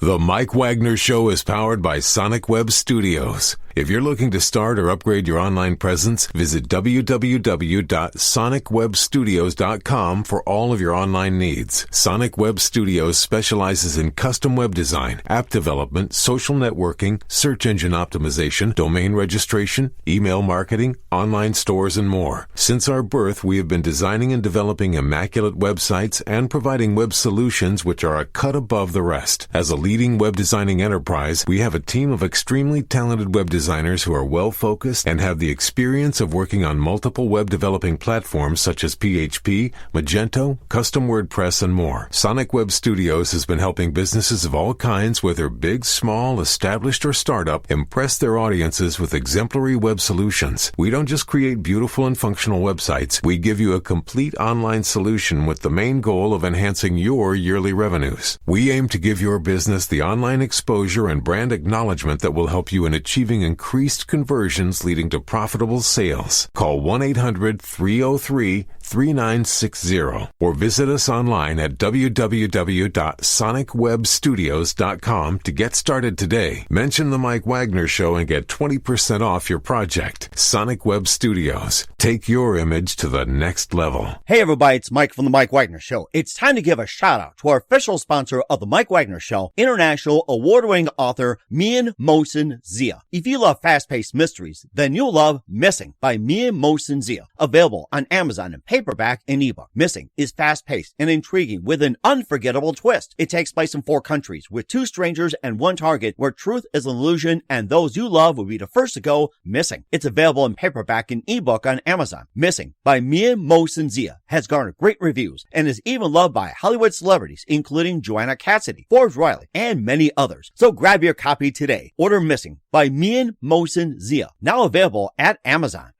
The Mike Wagner Show is powered by Sonic Web Studios. If you're looking to start or upgrade your online presence, visit www.sonicwebstudios.com for all of your online needs. Sonic Web Studios specializes in custom web design, app development, social networking, search engine optimization, domain registration, email marketing, online stores, and more. Since our birth, we have been designing and developing immaculate websites and providing web solutions which are a cut above the rest. As a leading web designing enterprise, we have a team of extremely talented web designers who are well-focused and have the experience of working on multiple web developing platforms such as PHP, Magento, Custom WordPress, and more. Sonic Web Studios has been helping businesses of all kinds, whether big, small, established, or startup, impress their audiences with exemplary web solutions. We don't just create beautiful and functional websites. We give you a complete online solution with the main goal of enhancing your yearly revenues. We aim to give your business the online exposure and brand acknowledgement that will help you in achieving increased conversions leading to profitable sales. Call 1-800-303-3960 or visit us online at www.sonicwebstudios.com to get started today. Mention the Mike Wagner Show and get 20% off your project. Sonic Web Studios. Take your image to the next level. Hey everybody, it's Mike from the Mike Wagner Show. It's time to give a shout out to our official sponsor of the Mike Wagner Show, international award-winning author Mian Mohsen Zia. If you love fast-paced mysteries, then you'll love Missing by Mian Mohsen Zia. Available on Amazon in paperback and ebook. Missing is fast-paced and intriguing with an unforgettable twist. It takes place in 4 countries with 2 strangers and 1 target where truth is an illusion and those you love will be the first to go missing. It's available in paperback and ebook on Amazon. Missing by Mian Mohsen Zia has garnered great reviews and is even loved by Hollywood celebrities including Joanna Cassidy, Forbes Riley, and many others. So grab your copy today. Order Missing by Mian Mohsen Zia, now available at Amazon.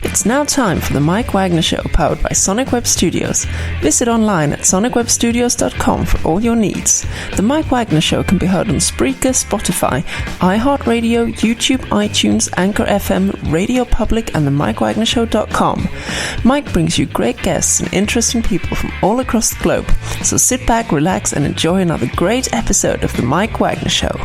It's now time for the Mike Wagner Show, powered by Sonic Web Studios. Visit online at sonicwebstudios.com for all your needs. The Mike Wagner Show can be heard on Spreaker, Spotify, iHeartRadio, YouTube, iTunes, Anchor FM, Radio Public, and the MikeWagnerShow.com. Mike brings you great guests and interesting people from all across the globe. So sit back, relax, and enjoy another great episode of the Mike Wagner Show.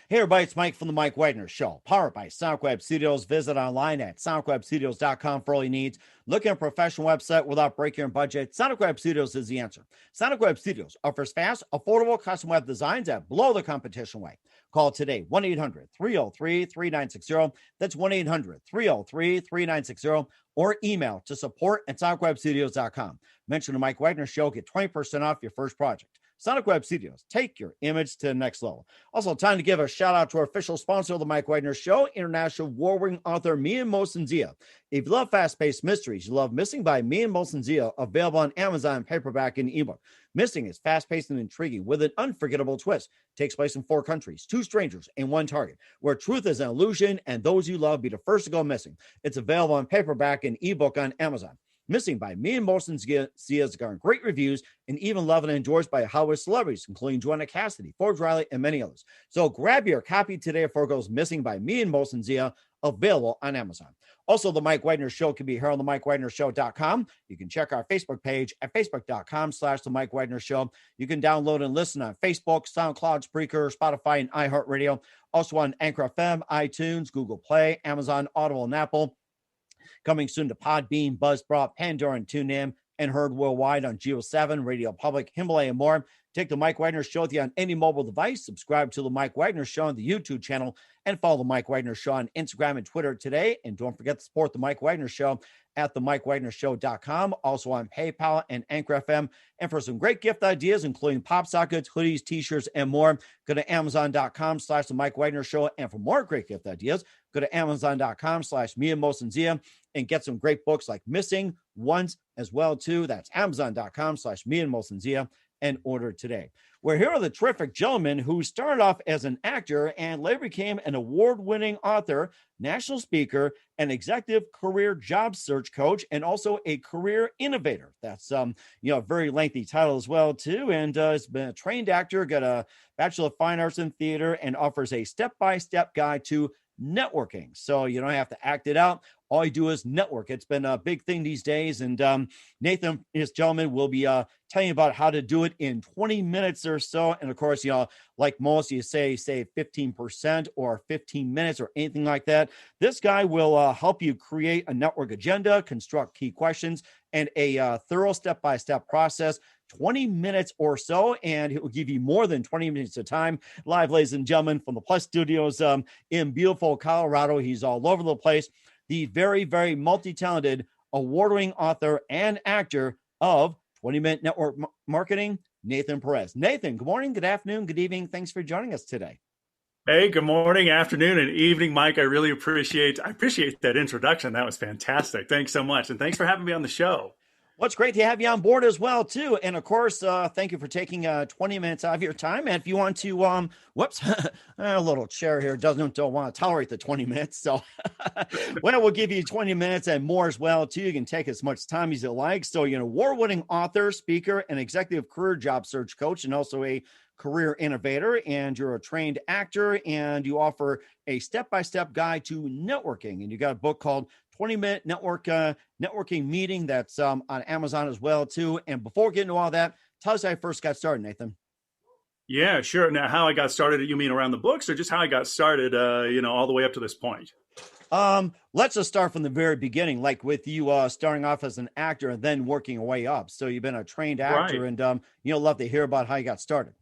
Hey everybody, it's Mike from the Mike Wagner Show, powered by Sonic Web Studios. Visit online at sonicwebstudios.com for all your needs. Looking at a professional website without breaking your budget? Sonic Web Studios is the answer. Sonic Web Studios offers fast, affordable custom web designs that blow the competition away. Call today, 1-800-303-3960. That's 1-800-303-3960. Or email to support@sonicwebstudios.com. Mention the Mike Wagner Show, get 20% off your first project. Sonic Web Studios, take your image to the next level. Also, time to give a shout out to our official sponsor of the Mike Wagner Show, international award-winning author Mian Mohsen Zia. If you love fast-paced mysteries, you love Missing by Mian Mohsen Zia, available on Amazon, paperback, and ebook. Missing is fast-paced and intriguing with an unforgettable twist. Takes place in 4 countries, 2 strangers, and 1 target, where truth is an illusion and those you love be the first to go missing. It's available on paperback and ebook on Amazon. Missing by Mian Mohsen Zia has garnered great reviews and even loved and endorsed by Hollywood celebrities, including Joanna Cassidy, Forbes Riley, and many others. So grab your copy today before it goes missing by Mian Mohsen Zia, available on Amazon. Also, the Mike Wagner Show can be heard on the MikeWagnerShow.com. You can check our Facebook page at facebook.com/the Mike Wagner Show. You can download and listen on Facebook, SoundCloud, Spreaker, Spotify, and iHeartRadio. Also on Anchor FM, iTunes, Google Play, Amazon, Audible, and Apple. Coming soon to Podbean, Buzzsprout, Pandora, and TuneIn, and heard worldwide on Geo 7, Radio Public, Himalaya, and more. Take the Mike Wagner Show with you on any mobile device. Subscribe to the Mike Wagner Show on the YouTube channel, and follow the Mike Wagner Show on Instagram and Twitter today. And don't forget to support the Mike Wagner Show at themikewagnershow.com, also on PayPal and Anchor FM. And for some great gift ideas, including pop sockets, hoodies, t-shirts, and more, go to amazon.com/the Mike Wagner Show. And for more great gift ideas, go to amazon.com/Mian Mohsen Zia and get some great books like Missing, Once as well, too. That's amazon.com/Mian Mohsen Zia and order today. We're here with a terrific gentleman who started off as an actor and later became an award-winning author, national speaker, an executive career job search coach, and also a career innovator. That's a very lengthy title as well, too. And has been a trained actor, got a Bachelor of Fine Arts in Theater, and offers a step-by-step guide to networking. So you don't have to act it out. All you do is network. It's been a big thing these days. And Nathan, his gentleman, will be telling you about how to do it in 20 minutes or so. And of course, like most, you say 15% or 15 minutes or anything like that. This guy will help you create a network agenda, construct key questions, and a thorough step-by-step process. 20 minutes or so, and it will give you more than 20 minutes of time. Live, ladies and gentlemen, from the Plus Studios in beautiful Colorado. He's all over the place. The very, very multi-talented, award-winning author and actor of 20-Minute Network Marketing, Nathan Perez. Nathan, good morning, good afternoon, good evening. Thanks for joining us today. Hey, good morning, afternoon, and evening, Mike. I really appreciate that introduction. That was fantastic. Thanks so much, and thanks for having me on the show. Well, it's great to have you on board as well, too. And, of course, thank you for taking 20 minutes out of your time. And if you want to, a little chair here don't want to tolerate the 20 minutes. So, well, we'll give you 20 minutes and more as well, too. You can take as much time as you like. So, award-winning author, speaker, and executive career job search coach, and also a career innovator, and you're a trained actor, and you offer a step-by-step guide to networking. And you got a book called 20-Minute Networking Meeting that's on Amazon as well, too. And before getting to all that, tell us how you first got started, Nathan. Yeah, sure. Now, how I got started, you mean around the books, or just how I got started, all the way up to this point? Let's just start from the very beginning, like with you starting off as an actor and then working your way up. So you've been a trained actor, right. And love to hear about how you got started.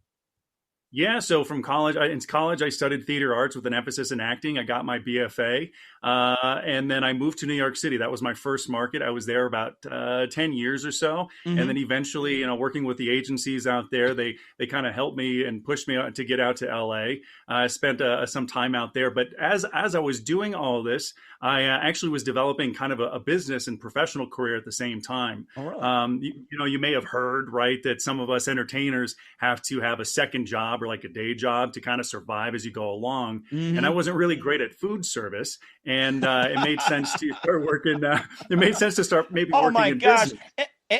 Yeah, so from college, in college, I studied theater arts with an emphasis in acting. I got my BFA, and then I moved to New York City. That was my first market. I was there about 10 years or so, and then eventually, working with the agencies out there, they kind of helped me and pushed me to get out to LA. I spent some time out there, but as I was doing all of this, I actually was developing kind of a business and professional career at the same time. Oh, really? You may have heard, right, that some of us entertainers have to have a second job or like a day job to kind of survive as you go along. And I wasn't really great at food service, and it made sense to start working. It made sense to start maybe working in business.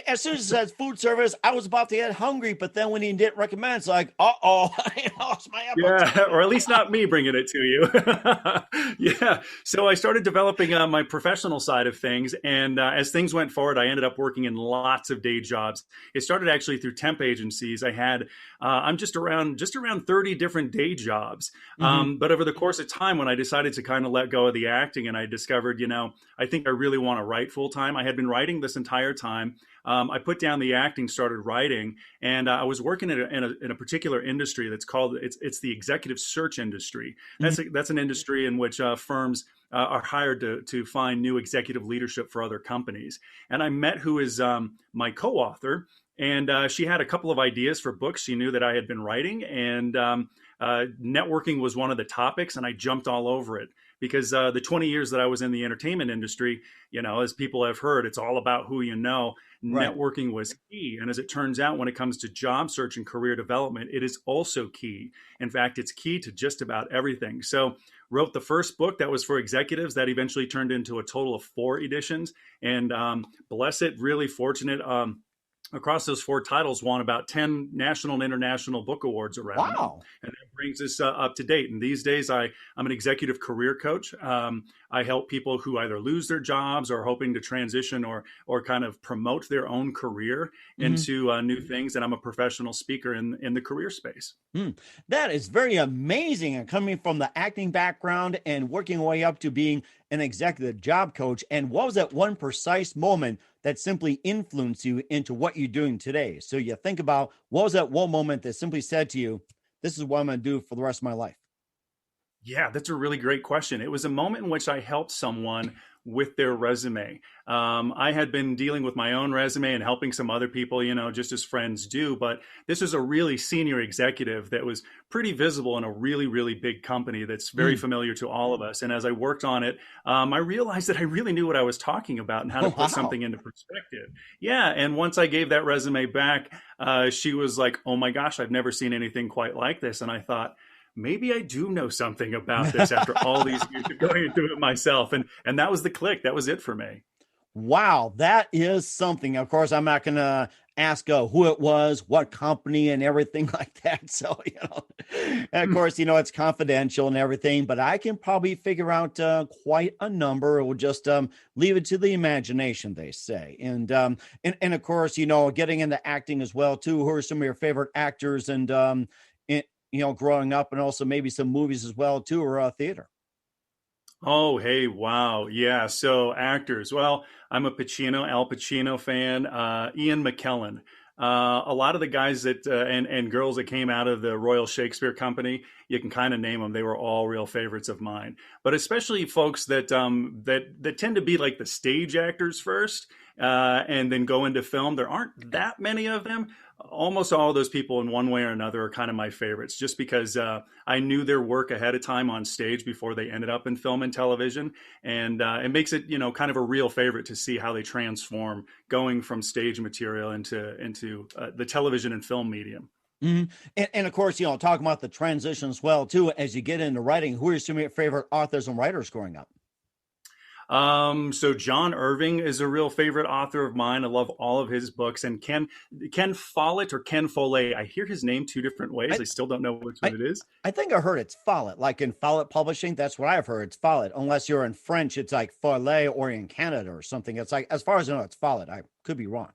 As soon as it says food service, I was about to get hungry, but then when he didn't recommend, it's like, I lost my appetite. Yeah, or at least not me bringing it to you. Yeah, so I started developing my professional side of things, and as things went forward, I ended up working in lots of day jobs. It started actually through temp agencies. I had, I'm just around 30 different day jobs. But over the course of time, when I decided to kind of let go of the acting, and I discovered, I think I really want to write full time. I had been writing this entire time. I put down the acting, started writing, and I was working in a particular industry that's called, it's the executive search industry. That's an industry in which firms are hired to find new executive leadership for other companies. And I met who is my co-author, and she had a couple of ideas for books she knew that I had been writing, and networking was one of the topics, and I jumped all over it. Because the 20 years that I was in the entertainment industry, as people have heard, it's all about who you know. Right. Networking was key. And as it turns out, when it comes to job search and career development, it is also key. In fact, it's key to just about everything. So wrote the first book that was for executives that eventually turned into a total of 4 editions. And blessed, really fortunate. Across those 4 titles, won about 10 national and international book awards around. Wow. And that brings us up to date. And these days, I'm an executive career coach. I help people who either lose their jobs or hoping to transition or kind of promote their own career into new things. And I'm a professional speaker in the career space. That is very amazing. And coming from the acting background and working your way up to being an executive job coach. And what was that one precise moment that simply influenced you into what you're doing today? So you think about, what was that one moment that simply said to you, this is what I'm going to do for the rest of my life? Yeah, that's a really great question. It was a moment in which I helped someone with their resume. I had been dealing with my own resume and helping some other people, just as friends do. But this was a really senior executive that was pretty visible in a really, really big company that's very familiar to all of us. And as I worked on it, I realized that I really knew what I was talking about and how to put something into perspective. Yeah. And once I gave that resume back, she was like, oh my gosh, I've never seen anything quite like this. And I thought, maybe I do know something about this after all these years of going into it myself. And that was the click. That was it for me. Wow, that is something. Of course, I'm not going to ask who it was, what company, and everything like that. So, and of course, it's confidential and everything, but I can probably figure out quite a number. We'll just leave it to the imagination, they say. And of course, getting into acting as well, too. Who are some of your favorite actors and, growing up, and also maybe some movies as well, too, or theater? Oh, hey, wow. Yeah. So actors. Well, I'm a Al Pacino fan, Ian McKellen. A lot of the guys that and girls that came out of the Royal Shakespeare Company, you can kind of name them. They were all real favorites of mine. But especially folks that that tend to be like the stage actors first, and then go into film. There aren't that many of them. Almost all of those people in one way or another are kind of my favorites, just because I knew their work ahead of time on stage before they ended up in film and television. And it makes it, kind of a real favorite to see how they transform going from stage material into the television and film medium. Mm-hmm. And of course, talking about the transition as well, too, as you get into writing, who are some of your favorite authors and writers growing up? So John Irving is a real favorite author of mine. I love all of his books. And Ken Follett or Ken Follett, I hear his name two different ways. I still don't know which one it is. I think I heard it's Follett, like in Follett Publishing. That's what I've heard. It's Follett. Unless you're in French, it's like Follett, or in Canada or something. It's like, as far as I know, it's Follett. I could be wrong.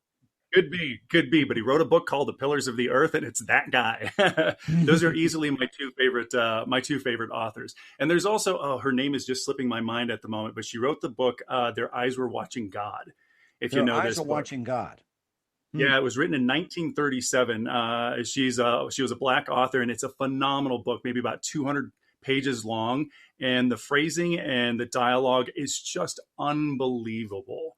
Could be, but he wrote a book called The Pillars of the Earth, and it's that guy. Those are easily my two favorite authors. And there's also, her name is just slipping my mind at the moment, but she wrote the book Their Eyes Were Watching God. If you know this book. Their Eyes Were Watching God. Yeah, it was written in 1937. She was a Black author, and it's a phenomenal book, maybe about 200 pages long, and the phrasing and the dialogue is just unbelievable.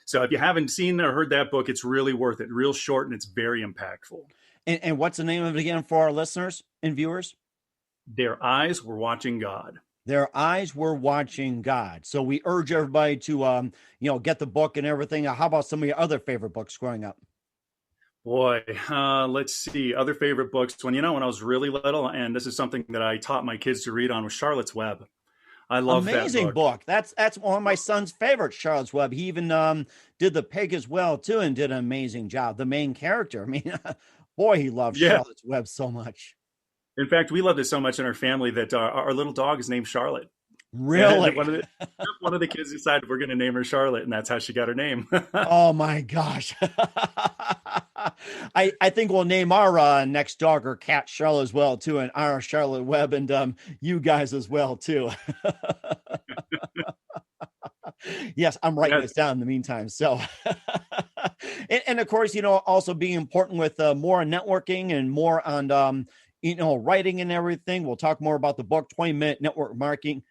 So if you haven't seen or heard that book, it's really worth it. Real short, and it's very impactful. And what's the name of it again for our listeners and viewers? Their Eyes Were Watching God. Their Eyes Were Watching God. So we urge everybody to, get the book and everything. How about some of your other favorite books growing up? Boy, let's see. Other favorite books. When I was really little, and this is something that I taught my kids to read on, was Charlotte's Web. I love amazing that book. That's one of my son's favorites, Charlotte's Web. He even did The Pig as well, too, and did an amazing job. The main character. I mean, boy, he loved Charlotte's Web so much. In fact, we loved it so much in our family that our little dog is named Charlotte. Really? One of the kids decided we're going to name her Charlotte, and that's how she got her name. Oh, my gosh. I think we'll name our next dog or cat Charlotte as well, too, and our Charlotte Webb, and you guys as well, too. Yes, I'm writing this down in the meantime. So, and of course, also being important with more networking and more on, writing and everything. We'll talk more about the book, 20-minute networking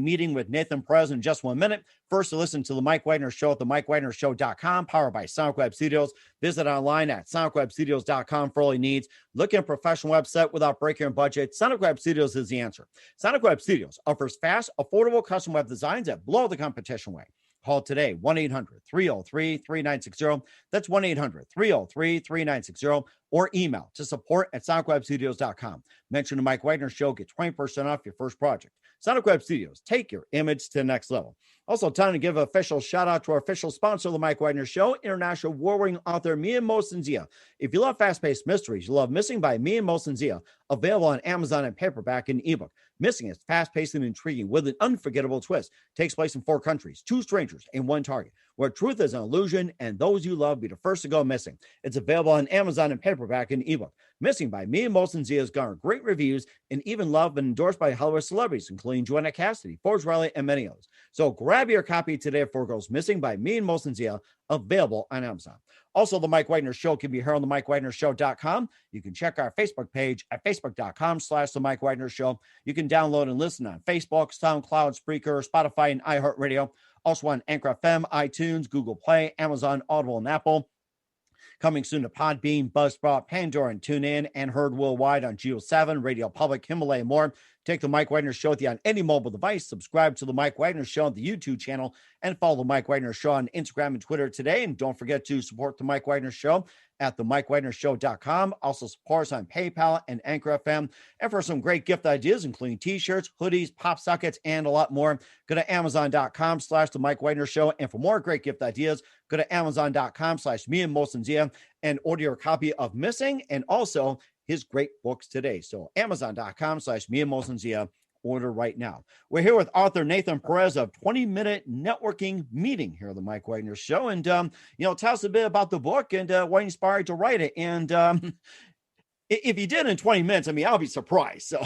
meeting with Nathan Perez in just 1 minute. First, to listen to the Mike Wagner Show at themikewagnershow.com, powered by Sonic Web Studios. Visit online at sonicwebstudios.com for all your needs. Looking at a professional website without breaking your budget? Sonic Web Studios is the answer. Sonic Web Studios offers fast, affordable custom web designs that blow the competition away. Call today, 1-800-303-3960. That's 1-800-303-3960. Or email to support@sonicwebstudios.com. Mention the Mike Wagner Show. Get 20% off your first project. Sonic Web Studios. Take your image to the next level. Also, time to give an official shout out to our official sponsor of the Mike Wagner Show, international war-winning author Mia Mosensia. If you love fast-paced mysteries, you love Missing by Mia Mosensia, available on Amazon and paperback and ebook. Missing is fast-paced and intriguing with an unforgettable twist. Takes place in 4 countries, 2 strangers, and 1 target, where truth is an illusion and those you love be the first to go missing. It's available on Amazon and paperback and ebook. Missing by Mia Mosensia has garnered great reviews and even loved and endorsed by Hollywood celebrities, including Joanna Cassidy, Forbes Riley, and many others. So grab your copy today of 4 Girls Missing by Mia Mosensia, available on Amazon. Also, the Mike Wagner Show can be heard on the MikeWagnerShow.com. You can check our Facebook page at facebook.com/the Mike Wagner Show. You can download and listen on Facebook, SoundCloud, Spreaker, Spotify, and iHeartRadio. Also on Anchor FM, iTunes, Google Play, Amazon, Audible, and Apple. Coming soon to Podbean, Buzzsprout, Pandora, and TuneIn, and heard worldwide on Geo7, Radio Public, Himalaya, and more. Take the Mike Wagner Show with you on any mobile device. Subscribe to the Mike Wagner Show on the YouTube channel and follow the Mike Wagner Show on Instagram and Twitter today. And don't forget to support the Mike Wagner Show at themikewagnershow.com. Also support us on PayPal and Anchor FM. And for some great gift ideas, including t-shirts, hoodies, pop sockets, and a lot more, go to amazon.com/the Mike Wagner Show. And for more great gift ideas, go to amazon.com/me and Molson Zia and order your copy of Missing and also his great books today. So amazon.com/me and Molson Zia. Order right now. We're here with author Nathan Perez of 20-Minute Networking Meeting here on the Mike Wagner Show. And, tell us a bit about the book and what inspired you to write it. And if you did in 20 minutes, I'll be surprised. So.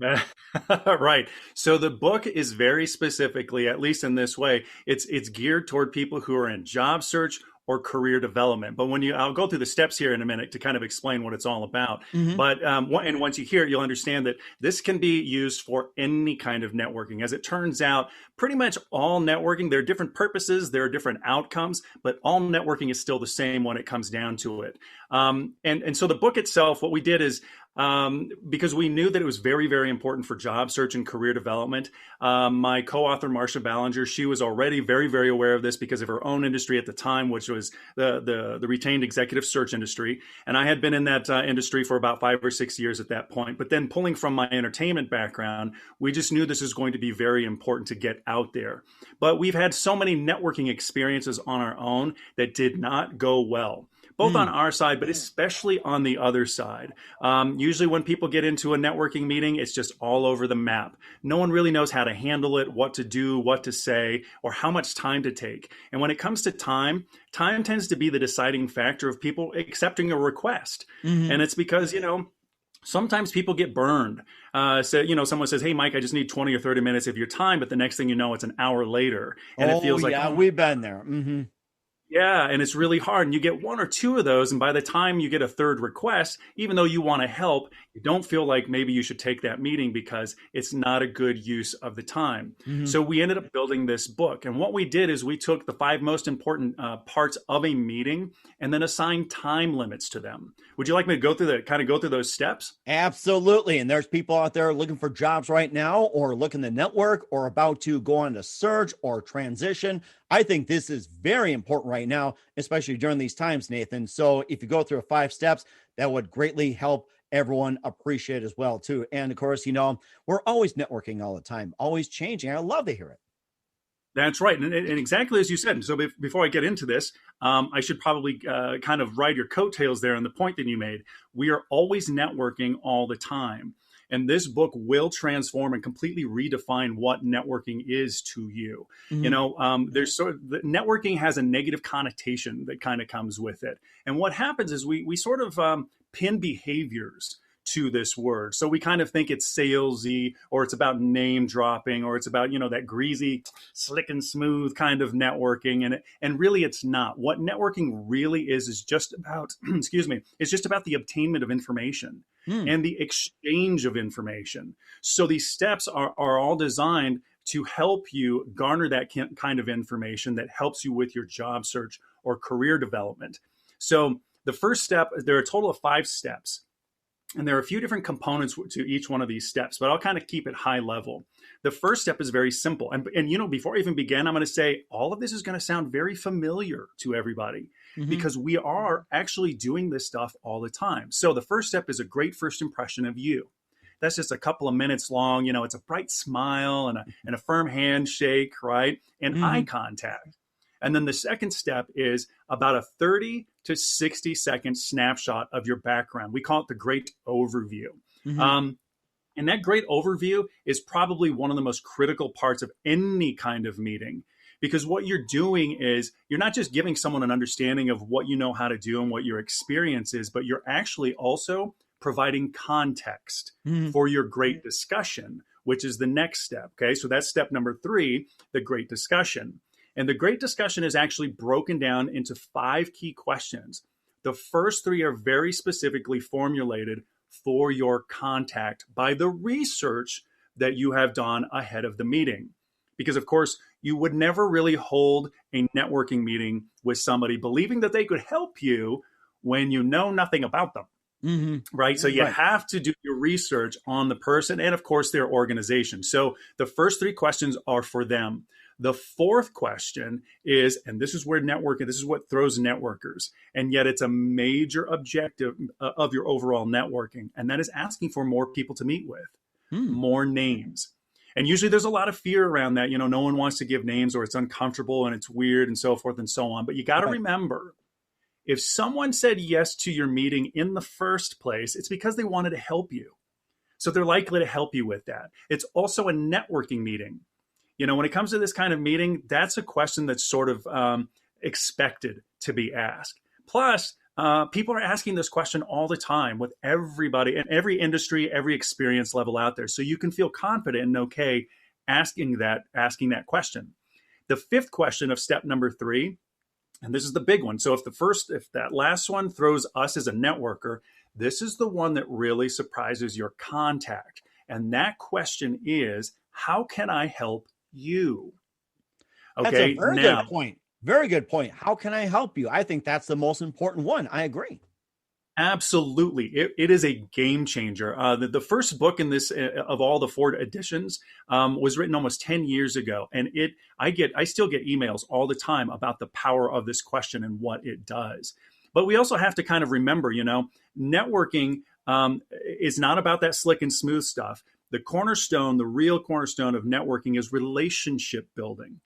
Right. So the book is very specifically, at least in this way, it's geared toward people who are in job search or career development. But I'll go through the steps here in a minute to kind of explain what it's all about. Mm-hmm. But and once you hear it, you'll understand that this can be used for any kind of networking. As it turns out, pretty much all networking, there are different purposes, there are different outcomes, but all networking is still the same when it comes down to it. And so the book itself, what we did is, because we knew that it was very, very important for job search and career development. My co-author, Marcia Ballinger, she was already very, very aware of this because of her own industry at the time, which was the retained executive search industry. And I had been in that industry for about 5 or 6 years at that point. But then pulling from my entertainment background, we just knew this was going to be very important to get out there. But we've had so many networking experiences on our own that did not go well. Both on our side, but especially on the other side. Usually when people get into a networking meeting, it's just all over the map. No one really knows how to handle it, what to do, what to say, or how much time to take. And when it comes to time tends to be the deciding factor of people accepting a request. Mm-hmm. And it's because, sometimes people get burned. Someone says, "Hey, Mike, I just need 20 or 30 minutes of your time." But the next thing you know, it's an hour later. And it feels like, we've been there. Mm-hmm. Yeah, and it's really hard. And you get 1 or 2 of those. And by the time you get a third request, even though you want to help, you don't feel like maybe you should take that meeting because it's not a good use of the time. Mm-hmm. So we ended up building this book. And what we did is we took the 5 most important parts of a meeting and then assigned time limits to them. Would you like me to go through those steps? Absolutely. And there's people out there looking for jobs right now or looking to network or about to go on to search or transition. I think this is very important right now, especially during these times, Nathan. So if you go through 5 steps, that would greatly help everyone appreciate as well, too. And of course, we're always networking all the time, always changing. I love to hear it. That's right. And exactly as you said. So before I get into this, I should probably kind of ride your coattails there on the point that you made. We are always networking all the time. And this book will transform and completely redefine what networking is to you. Mm-hmm. The networking has a negative connotation that kind of comes with it. And what happens is we sort of pin behaviors to this word. So we kind of think it's salesy, or it's about name dropping, or it's about, that greasy, slick and smooth kind of networking. And really it's not. What networking really is just about, it's just about the obtainment of information and the exchange of information. So these steps are all designed to help you garner that kind of information that helps you with your job search or career development. So the first step, there are a total of 5 steps. And there are a few different components to each one of these steps, but I'll kind of keep it high level. The first step is very simple. And before I even begin, I'm going to say all of this is going to sound very familiar to everybody because we are actually doing this stuff all the time. So the first step is a great first impression of you. That's just a couple of minutes long. It's a bright smile and a firm handshake, right? And eye contact. And then the second step is about a 30 to 60 second snapshot of your background. We call it the great overview. Mm-hmm. And that great overview is probably one of the most critical parts of any kind of meeting, because what you're doing is you're not just giving someone an understanding of what you know how to do and what your experience is, but you're actually also providing context for your great discussion, which is the next step. Okay, so that's step number 3, the great discussion. And the great discussion is actually broken down into 5 key questions. The first 3 are very specifically formulated for your contact by the research that you have done ahead of the meeting. Because, of course, you would never really hold a networking meeting with somebody believing that they could help you when you know nothing about them. right? So you Right. have to do your research on the person and, of course, their organization. So the first three questions are for them. The fourth question is, and this is where networking, this is what throws networkers, and yet it's a major objective of your overall networking, and that is asking for more people to meet with, more names. And usually there's a lot of fear around that. You know, no one wants to give names, or it's uncomfortable and it's weird and so forth and so on. But you got to remember, if someone said yes to your meeting in the first place, it's because they wanted to help you. So they're likely to help you with that. It's also a networking meeting. You know, when it comes to this kind of meeting, that's a question that's sort of expected to be asked. Plus, people are asking this question all the time with everybody in every industry, every experience level out there. So you can feel confident and okay asking that question. The fifth question of step number 3, and this is the big one. So if that last one throws us as a networker, this is the one that really surprises your contact. And that question is, how can I help you? Okay, That's a very good point. Very good point. How can I help you? I think that's the most important one. I agree. Absolutely. It is a game changer. The first book in this of all the 4 editions was written almost 10 years ago. And I still get emails all the time about the power of this question and what it does. But we also have to kind of remember, you know, networking is not about that slick and smooth stuff. The real cornerstone of networking is relationship building.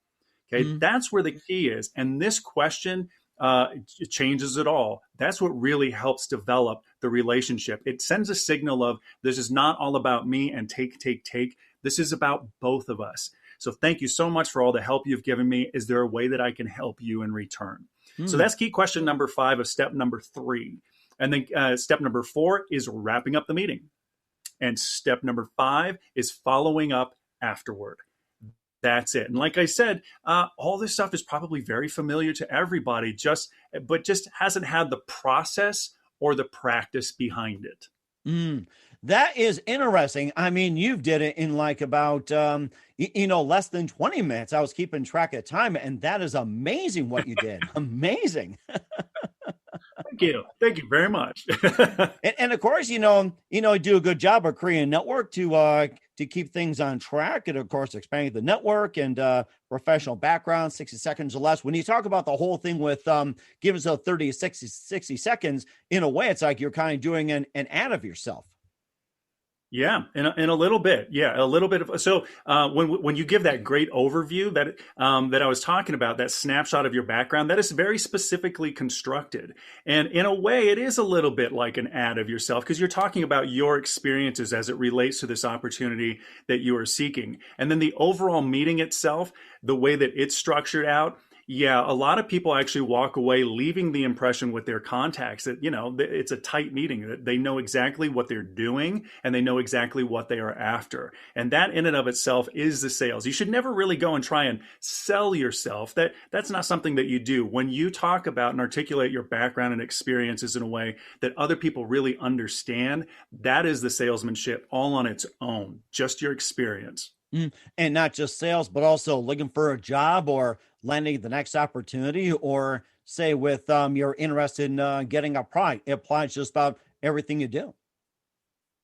Okay, that's where the key is. And this question it changes it all. That's what really helps develop the relationship. It sends a signal of, this is not all about me and take. This is about both of us. So thank you so much for all the help you've given me. Is there a way that I can help you in return? So that's key question number 5 of step number 3. And then step number 4 is wrapping up the meeting. And step number 5 is following up afterward. That's it. And like I said, all this stuff is probably very familiar to everybody, but just hasn't had the process or the practice behind it. That is interesting. I mean, you did it in like about, less than 20 minutes. I was keeping track of time, and that is amazing what you did. Amazing. Thank you very much. and of course, you do a good job of creating a network to keep things on track, and of course, expanding the network and professional background, 60 seconds or less. When you talk about the whole thing with giving yourself 30 to 60 seconds, in a way, it's like you're kind of doing an ad of yourself. Yeah, in a little bit. Yeah, a little bit of. So when you give that great overview that I was talking about, that snapshot of your background, that is very specifically constructed. And in a way, it is a little bit like an ad of yourself, because you're talking about your experiences as it relates to this opportunity that you are seeking. And then the overall meeting itself, the way that it's structured out, yeah, a lot of people actually walk away leaving the impression with their contacts that, it's a tight meeting, that they know exactly what they're doing and they know exactly what they are after. And that in and of itself is the sales. You should never really go and try and sell yourself. That's not something that you do. When you talk about and articulate your background and experiences in a way that other people really understand, that is the salesmanship all on its own, just your experience. And not just sales, but also looking for a job or landing the next opportunity, or say with you're interested in getting a product. It applies just about everything you do.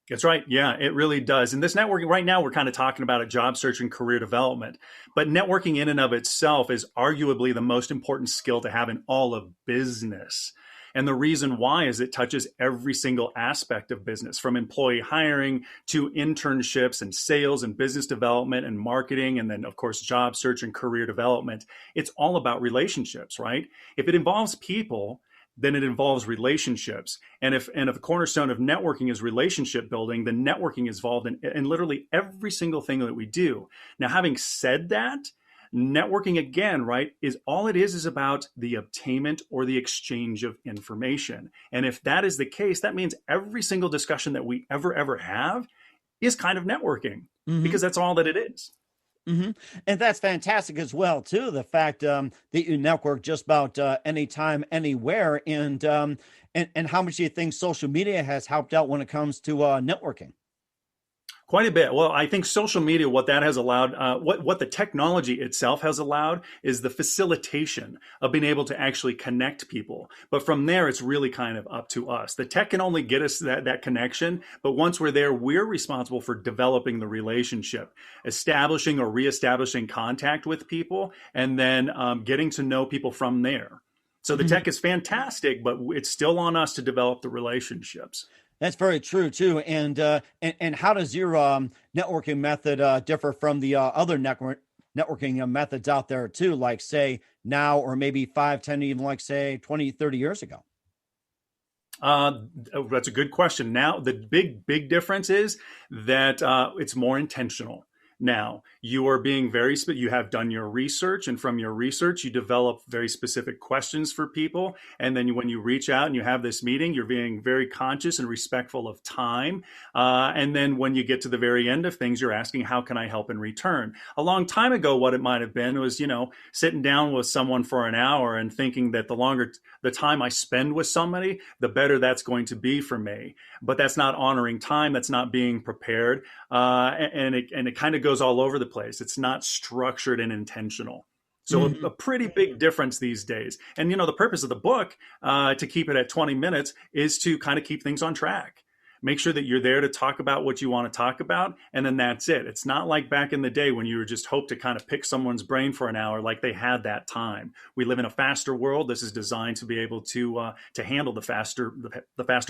That's right. Yeah, it really does. And this networking right now, we're kind of talking about a job search and career development, but networking in and of itself is arguably the most important skill to have in all of business. And the reason why is it touches every single aspect of business, from employee hiring to internships and sales and business development and marketing, and then, of course, job search and career development. It's all about relationships, right? If it involves people, then it involves relationships. And if the cornerstone of networking is relationship building, then networking is involved in literally every single thing that we do. Now, having said that, networking, again, right, is about the obtainment or the exchange of information. And if that is the case, that means every single discussion that we ever have is kind of networking, because that's all that it is. And that's fantastic as well, too. The fact that you network just about anytime, anywhere, and how much do you think social media has helped out when it comes to networking? Quite a bit. Well, I think social media, what that has allowed, what the technology itself has allowed is the facilitation of being able to actually connect people. But from there, it's really kind of up to us. The tech can only get us that connection. But once we're there, we're responsible for developing the relationship, establishing or reestablishing contact with people, and then getting to know people from there. So the tech is fantastic, but it's still on us to develop the relationships. That's very true too. And how does your networking method differ from the other networking methods out there too? Like say now, or maybe 5, 10, even like say 20, 30 years ago? That's a good question. Now, the big difference is that it's more intentional. Now, you are being you have done your research, and from your research, you develop very specific questions for people. And then when you reach out and you have this meeting, you're being very conscious and respectful of time. And then when you get to the very end of things, you're asking, how can I help in return? A long time ago, what it might have been was, sitting down with someone for an hour and thinking that the longer the time I spend with somebody, the better that's going to be for me. But that's not honoring time. That's not being prepared. And it kind of goes all over the place. It's not structured and intentional. So a pretty big difference these days. And, the purpose of the book, to keep it at 20 minutes, is to kind of keep things on track. Make sure that you're there to talk about what you want to talk about, and then that's it. It's not like back in the day when you just hope to kind of pick someone's brain for an hour, like they had that time. We live in a faster world. This is designed to be able to handle the faster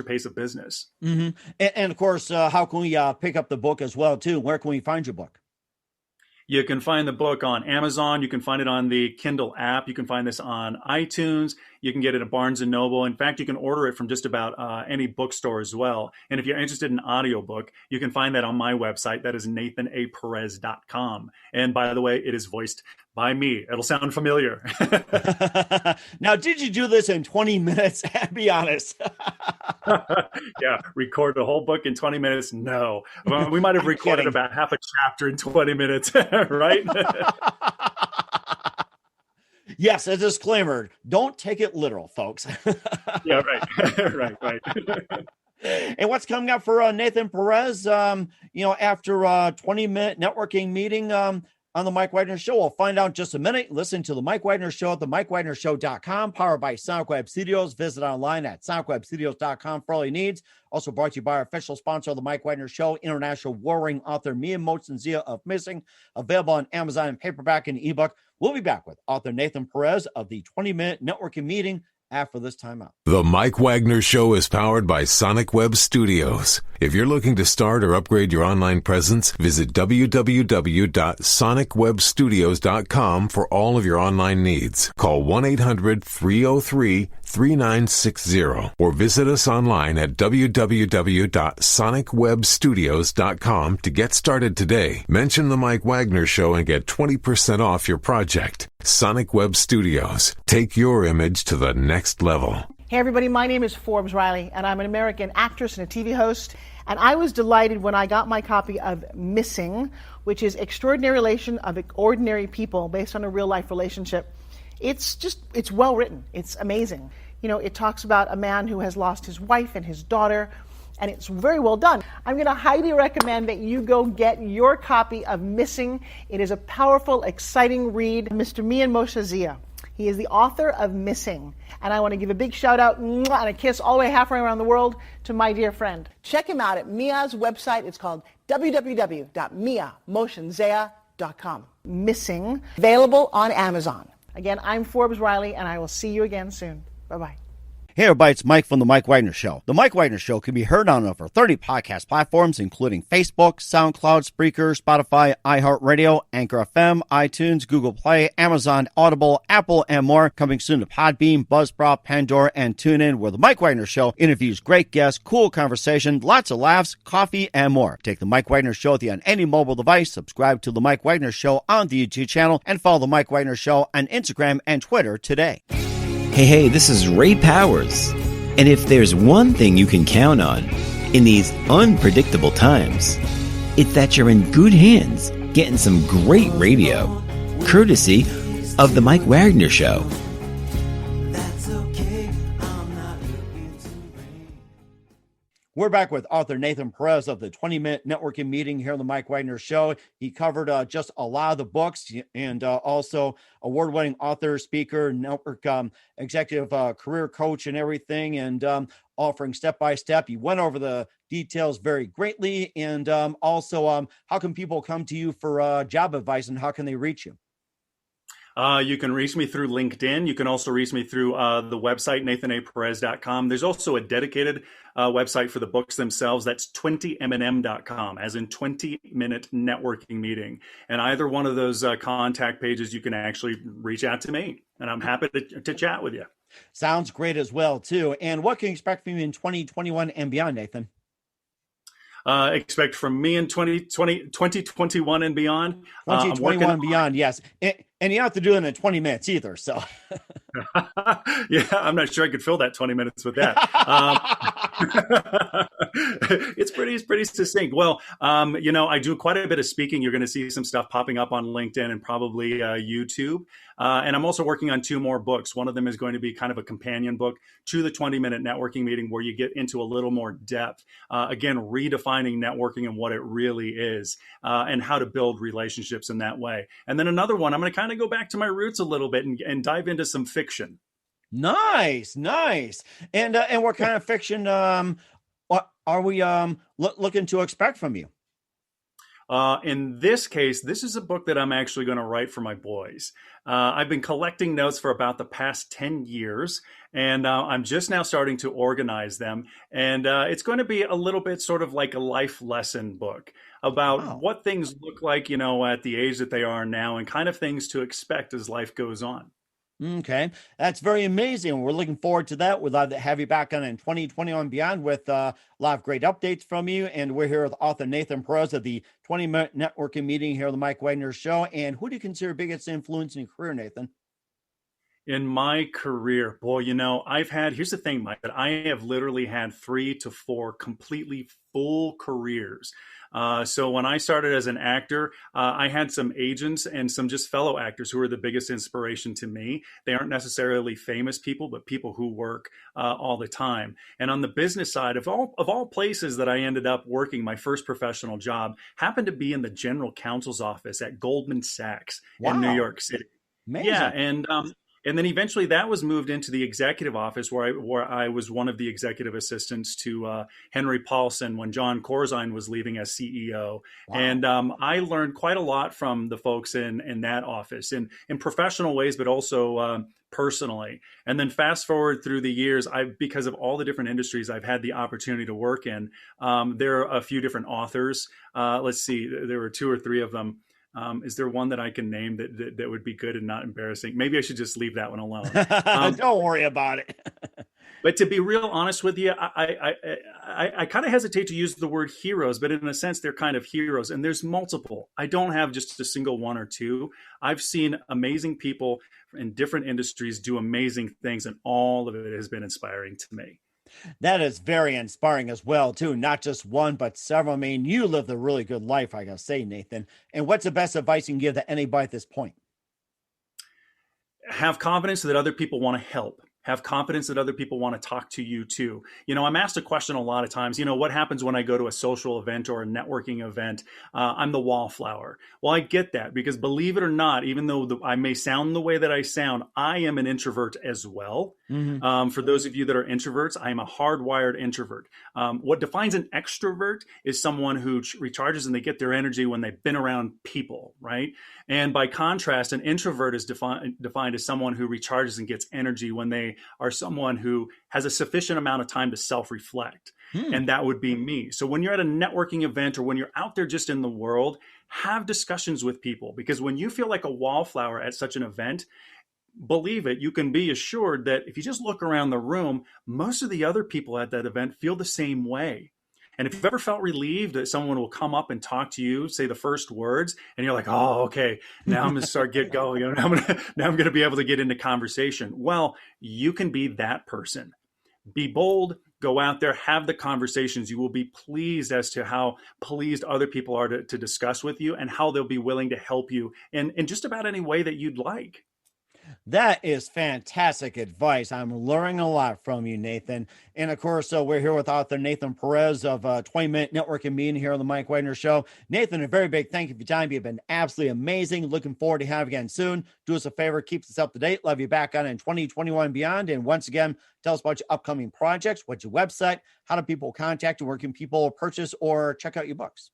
pace of business. And of course, how can we pick up the book as well too? Where can we find your book? You can find the book on Amazon. You can find it on the Kindle app. You can find this on iTunes. You can get it at Barnes & Noble. In fact, you can order it from just about any bookstore as well. And if you're interested in an audiobook, you can find that on my website. That is nathanaperez.com. And by the way, it is voiced by me. It'll sound familiar. Now, did you do this in 20 minutes? Be honest. Yeah, record the whole book in 20 minutes? No. We might have recorded about half a chapter in 20 minutes, right? Yes, a disclaimer. Don't take it literal, folks. Yeah, right. Right. And what's coming up for Nathan Perez, after a 20-minute networking meeting on the Mike Wagner Show? We'll find out in just a minute. Listen to the Mike Wagner Show at themikewagnershow.com, powered by Sonic Web Studios. Visit online at sonicwebstudios.com for all your needs. Also brought to you by our official sponsor of the Mike Wagner Show, international warring author Mia Motzenzia of Missing, available on Amazon in paperback and ebook. We'll be back with author Nathan Perez of the 20-minute networking meeting after this timeout. The Mike Wagner Show is powered by Sonic Web Studios. If you're looking to start or upgrade your online presence, visit www.sonicwebstudios.com for all of your online needs. Call 1-800-303-3960 or visit us online at www.sonicwebstudios.com to get started today. Mention the Mike Wagner Show and get 20% off your project. Sonic Web Studios. Take your image to the next level. Hey everybody, my name is Forbes Riley, and I'm an American actress and a TV host. And I was delighted when I got my copy of Missing, which is Extraordinary Relation of Ordinary People based on a real life relationship. It's well written. It's amazing. It talks about a man who has lost his wife and his daughter, and it's very well done. I'm going to highly recommend that you go get your copy of Missing. It is a powerful, exciting read. Mr. Mian Moshazia. He is the author of Missing. And I want to give a big shout out and a kiss all the way halfway around the world to my dear friend. Check him out at Mia's website. It's called www.miamoshenzia.com. Missing, available on Amazon. Again, I'm Forbes Riley, and I will see you again soon. Bye-bye. Hey everybody, it's Mike from The Mike Wagner Show. The Mike Wagner Show can be heard on over 30 podcast platforms, including Facebook, SoundCloud, Spreaker, Spotify, iHeartRadio, Anchor FM, iTunes, Google Play, Amazon, Audible, Apple, and more. Coming soon to Podbean, Buzzsprout, Pandora, and TuneIn, where The Mike Wagner Show interviews great guests, cool conversation, lots of laughs, coffee, and more. Take The Mike Wagner Show with you on any mobile device. Subscribe to The Mike Wagner Show on the YouTube channel, and follow The Mike Wagner Show on Instagram and Twitter today. Hey, this is Ray Powers. And if there's one thing you can count on in these unpredictable times, it's that you're in good hands getting some great radio, courtesy of The Mike Wagner Show. We're back with author Nathan Perez of the 20-minute networking meeting here on the Mike Wagner Show. He covered just a lot of the books and also award-winning author, speaker, network executive, career coach, and everything, and offering step-by-step. He went over the details very greatly, and also how can people come to you for job advice, and how can they reach you? You can reach me through LinkedIn. You can also reach me through the website, nathanaperez.com. There's also a dedicated website for the books themselves. That's 20mm.com, as in 20-minute networking meeting. And either one of those contact pages, you can actually reach out to me, and I'm happy to chat with you. Sounds great as well, too. And what can you expect from you in 2021 and beyond, Nathan? Expect from me in 2021 and beyond. 2021 and beyond, yes. And you don't have to do it in 20 minutes either, so. Yeah, I'm not sure I could fill that 20 minutes with that. It's pretty succinct. Well, I do quite a bit of speaking. You're going to see some stuff popping up on LinkedIn and probably YouTube. And I'm also working on 2 more books. One of them is going to be kind of a companion book to the 20-minute networking meeting, where you get into a little more depth. Again, redefining networking and what it really is, and how to build relationships in that way. And then another one, I'm going to kind of go back to my roots a little bit and dive into some fiction. Nice. And what kind of fiction are we looking to expect from you? In this case, this is a book that I'm actually going to write for my boys. I've been collecting notes for about the past 10 years, and I'm just now starting to organize them. And it's going to be a little bit sort of like a life lesson book about what things look like, at the age that they are now, and kind of things to expect as life goes on. Okay, that's very amazing. We're looking forward to that. We'd love to have you back on in 2021 and beyond with a lot of great updates from you. And we're here with author Nathan Perez of the 20-minute networking meeting here on the Mike Wagner Show. And who do you consider biggest influence in your career, Nathan? In my career, boy, here's the thing, Mike, that I have literally had 3 to 4 completely full careers. So when I started as an actor, I had some agents and some just fellow actors who were the biggest inspiration to me. They aren't necessarily famous people, but people who work all the time. And on the business side, of all places that I ended up working, my first professional job happened to be in the general counsel's office at Goldman Sachs in New York City. Amazing. Yeah, and then eventually that was moved into the executive office where I was one of the executive assistants to Henry Paulson when John Corzine was leaving as CEO. Wow. And I learned quite a lot from the folks in that office in professional ways, but also personally. And then fast forward through the years, because of all the different industries I've had the opportunity to work in, there are a few different authors. Let's see, there were 2 or 3 of them. Is there one that I can name that would be good and not embarrassing? Maybe I should just leave that one alone. Don't worry about it. But to be real honest with you, I kind of hesitate to use the word heroes, but in a sense, they're kind of heroes. And there's multiple. I don't have just a single 1 or 2. I've seen amazing people in different industries do amazing things, and all of it has been inspiring to me. That is very inspiring as well, too. Not just one, but several. I mean, you lived a really good life, I gotta say, Nathan. And what's the best advice you can give to anybody at this point? Have confidence that other people want to help. Have confidence that other people want to talk to you too. I'm asked a question a lot of times, what happens when I go to a social event or a networking event? I'm the wallflower. Well, I get that, because believe it or not, even though I may sound the way that I sound, I am an introvert as well. Mm-hmm. For those of you that are introverts, I am a hardwired introvert. What defines an extrovert is someone who recharges and they get their energy when they've been around people, right? And by contrast, an introvert is defined as someone who recharges and gets energy when they are someone who has a sufficient amount of time to self-reflect. And that would be me. So when you're at a networking event or when you're out there just in the world, have discussions with people, because when you feel like a wallflower at such an event, believe it, you can be assured that if you just look around the room, most of the other people at that event feel the same way. And if you've ever felt relieved that someone will come up and talk to you, say the first words, and you're like, oh, okay, now I'm going to get going. Now I'm going to be able to get into conversation. Well, you can be that person. Be bold, go out there, have the conversations. You will be pleased as to how pleased other people are to discuss with you, and how they'll be willing to help you in just about any way that you'd like. That is fantastic advice. I'm learning a lot from you, Nathan. And of course, we're here with author Nathan Perez of 20-Minute Networking Meeting here on the Mike Wagner Show. Nathan, a very big thank you for your time. You've been absolutely amazing. Looking forward to having you again soon. Do us a favor, keep us up to date. Love you back on in 2021 and beyond. And once again, tell us about your upcoming projects. What's your website? How do people contact you? Where can people purchase or check out your books?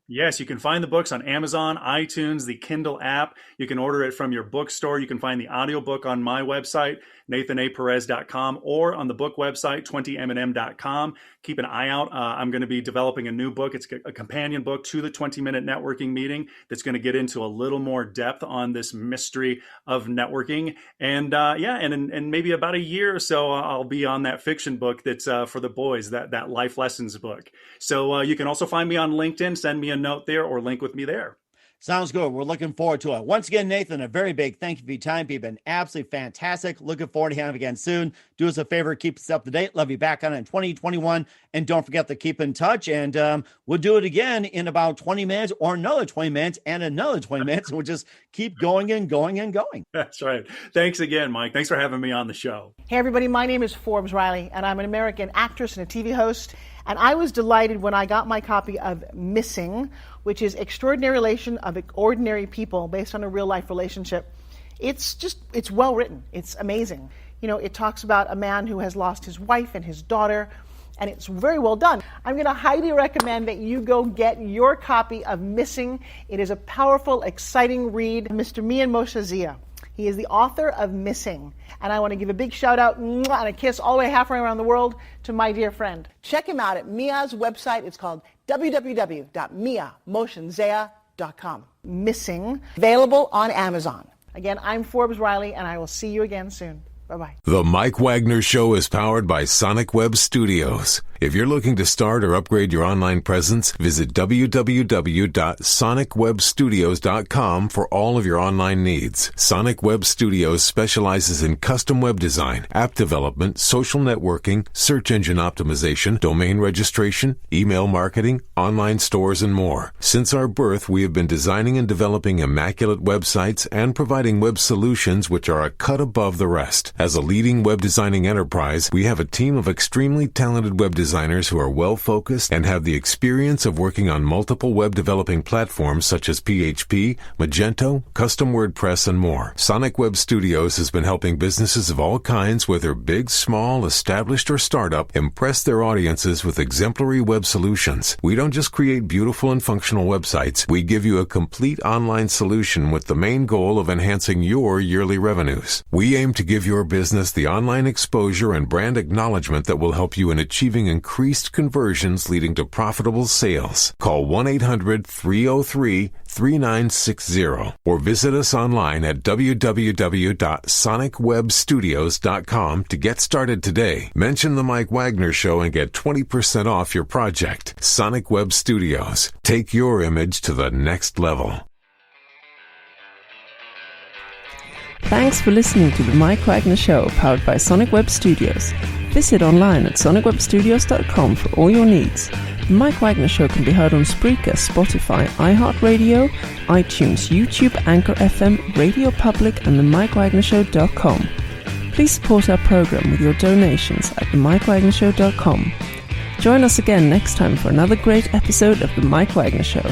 Yes, you can find the books on Amazon, iTunes, the Kindle app. You can order it from your bookstore. You can find the audiobook on my website, nathanaperez.com, or on the book website, 20mm.com. Keep an eye out. I'm going to be developing a new book. It's a companion book to the 20-Minute Networking Meeting that's going to get into a little more depth on this mystery of networking. And in maybe about a year or so, I'll be on that fiction book that's for the boys, that life lessons book. So you can also find me on LinkedIn. Send me a note there or link with me there. Sounds good. We're looking forward to it. Once again, Nathan, a very big thank you for your time. You've been absolutely fantastic. Looking forward to having you again soon. Do us a favor, keep us up to date. Love you back on in 2021. And don't forget to keep in touch. And we'll do it again in about 20 minutes or another 20 minutes and another 20 minutes. We'll just keep going and going and going. That's right. Thanks again, Mike. Thanks for having me on the show. Hey, everybody. My name is Forbes Riley, and I'm an American actress and a TV host. And I was delighted when I got my copy of Missing, which is Extraordinary Relation of Ordinary People based on a real-life relationship. It's well written. It's amazing. You know, it talks about a man who has lost his wife and his daughter, and it's very well done. I'm going to highly recommend that you go get your copy of Missing. It is a powerful, exciting read. Mr. Mian Moshe Zia. He is the author of Missing. And I want to give a big shout out and a kiss all the way halfway around the world to my dear friend. Check him out at Mia's website. It's called www.miamotionzea.com. Missing, available on Amazon. Again, I'm Forbes Riley, and I will see you again soon. Bye-bye. The Mike Wagner Show is powered by Sonic Web Studios. If you're looking to start or upgrade your online presence, visit www.sonicwebstudios.com for all of your online needs. Sonic Web Studios specializes in custom web design, app development, social networking, search engine optimization, domain registration, email marketing, online stores, and more. Since our birth, we have been designing and developing immaculate websites and providing web solutions which are a cut above the rest. As a leading web designing enterprise, we have a team of extremely talented web designers who are well-focused and have the experience of working on multiple web developing platforms such as PHP, Magento, Custom WordPress, and more. Sonic Web Studios has been helping businesses of all kinds, whether big, small, established, or startup, impress their audiences with exemplary web solutions. We don't just create beautiful and functional websites. We give you a complete online solution with the main goal of enhancing your yearly revenues. We aim to give your business the online exposure and brand acknowledgement that will help you in achieving increased conversions leading to profitable sales. Call 1-800-303-3960 or visit us online at www.sonicwebstudios.com to get started today. Mention the Mike Wagner Show and get 20% off your project. Sonic Web Studios. Take your image to the next level. Thanks for listening to the Mike Wagner Show, powered by Sonic Web Studios. Visit online at sonicwebstudios.com for all your needs. The Mike Wagner Show can be heard on Spreaker, Spotify, iHeartRadio, iTunes, YouTube, Anchor FM, Radio Public, and themikewagnershow.com. Please support our program with your donations at themikewagnershow.com. Join us again next time for another great episode of The Mike Wagner Show.